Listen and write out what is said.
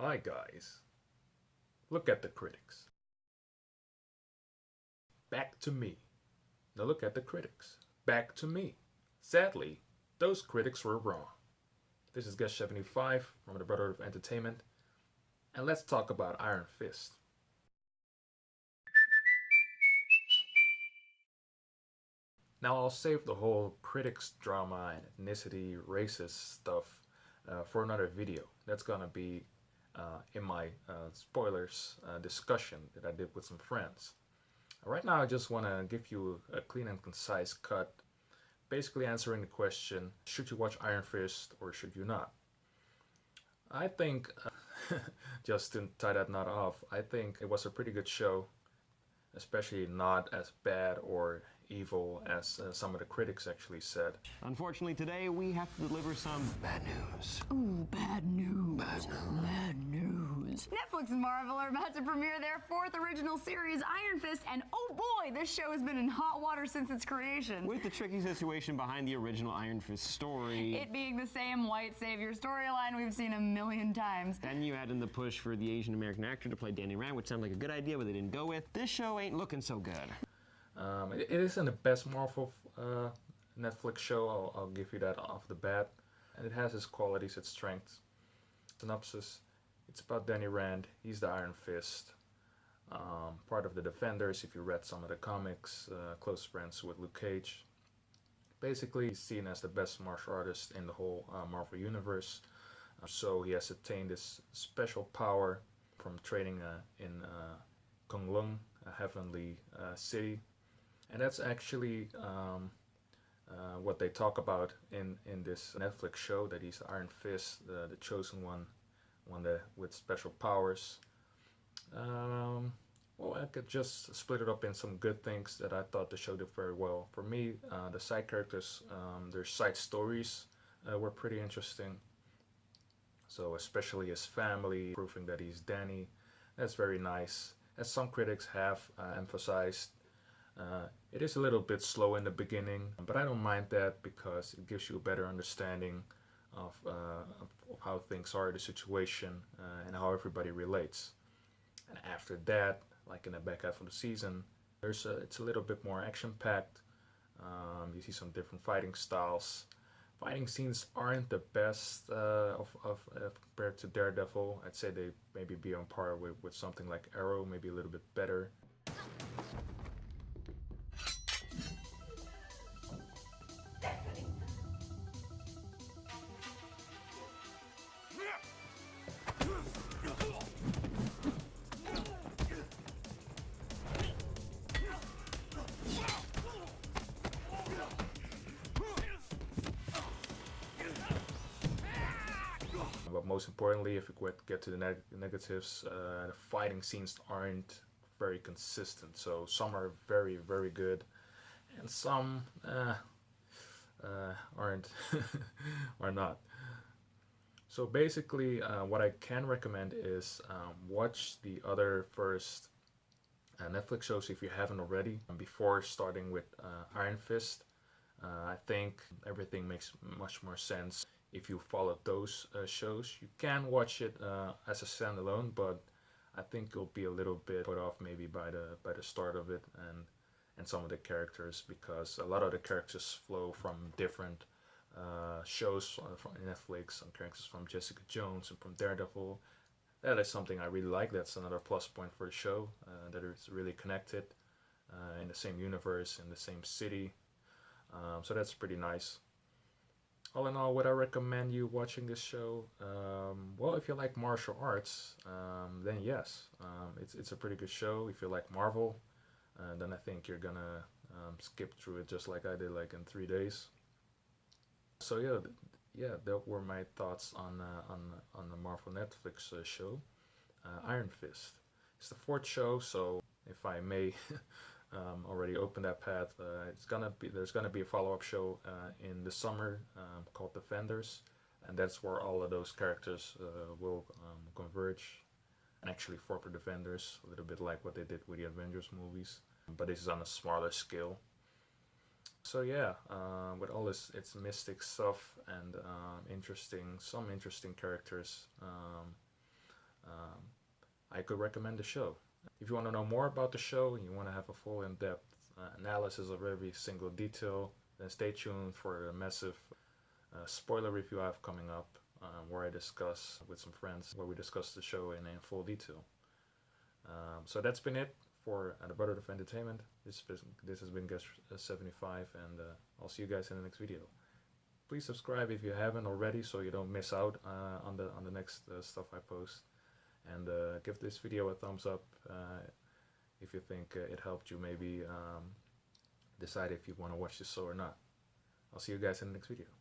Hi guys, look at the critics. Back to me. Now look at the critics. Back to me. Sadly, those critics were wrong. This is Guest 75 from the Brotherhood of Entertainment, and let's talk about Iron Fist. Now I'll save the whole critics drama and ethnicity, racist stuff for another video. That's gonna be in my spoilers discussion that I did with some friends. Right now I just want to give you a clean and concise cut, basically answering the question, should you watch Iron Fist or should you not? I think, just to tie that knot off, I think it was a pretty good show, especially not as bad or evil as some of the critics actually said. Unfortunately, today we have to deliver some bad news. Ooh, bad news. Bad news. Bad news. Netflix and Marvel are about to premiere their fourth original series, Iron Fist, and oh boy, this show has been in hot water since its creation. With the tricky situation behind the original Iron Fist story. It being the same white savior storyline we've seen a million times. Then you add in the push for the Asian American actor to play Danny Rand, which sounded like a good idea, but they didn't go with. This show ain't looking so good. It isn't the best Marvel Netflix show, I'll give you that off the bat. And it has its qualities, its strengths. Synopsis, it's about Danny Rand, he's the Iron Fist. Part of the Defenders, if you read some of the comics, close friends with Luke Cage. Basically, he's seen as the best martial artist in the whole Marvel Universe. So he has attained this special power from training in Kunlun, a heavenly city. And that's actually what they talk about in this Netflix show, that he's Iron Fist, the chosen one with special powers. Well, I could just split it up in some good things that I thought the show did very well. For me, the side characters, their side stories were pretty interesting. So especially his family, proving that he's Danny, that's very nice. As some critics have emphasized, it is a little bit slow in the beginning, but I don't mind that because it gives you a better understanding of how things are, the situation, and how everybody relates. And after that, like in the back half of the season, it's a little bit more action-packed. You see some different fighting styles. Fighting scenes aren't the best compared to Daredevil. I'd say they maybe be on par with something like Arrow, maybe a little bit better. But most importantly, if we get to the negatives, the fighting scenes aren't very consistent. So some are very, very good, and some aren't or not. So basically, what I can recommend is watch the other first Netflix shows if you haven't already, before starting with Iron Fist. I think everything makes much more sense if you follow those shows. You can watch it as a standalone, but I think you'll be a little bit put off maybe by the start of it and some of the characters, because a lot of the characters flow from different shows from Netflix. Some characters from Jessica Jones and from Daredevil. That is something I really like. That's another plus point for the show, that it's really connected in the same universe, in the same city. So that's pretty nice. All in all, would I recommend you watching this show? Well, if you like martial arts, then yes, it's a pretty good show. If you like Marvel, then I think you're gonna skip through it just like I did, like in 3 days. So yeah, that were my thoughts on the Marvel Netflix show, Iron Fist. It's the fourth show, so if I may. Already opened that path. There's gonna be a follow-up show in the summer called Defenders, and that's where all of those characters will converge and actually form the Defenders, a little bit like what they did with the Avengers movies, but this is on a smaller scale. So yeah, with all its mystic stuff and some interesting characters, I could recommend the show. If you want to know more about the show and you want to have a full in-depth analysis of every single detail, then stay tuned for a massive spoiler review I have coming up, where I discuss with some friends, where we discuss the show in full detail. So that's been it for the Brotherhood of Entertainment. This has been Guest 75, and I'll see you guys in the next video. Please subscribe if you haven't already, so you don't miss out on the next stuff I post. And give this video a thumbs up if you think it helped you maybe decide if you want to watch this show or not. I'll see you guys in the next video.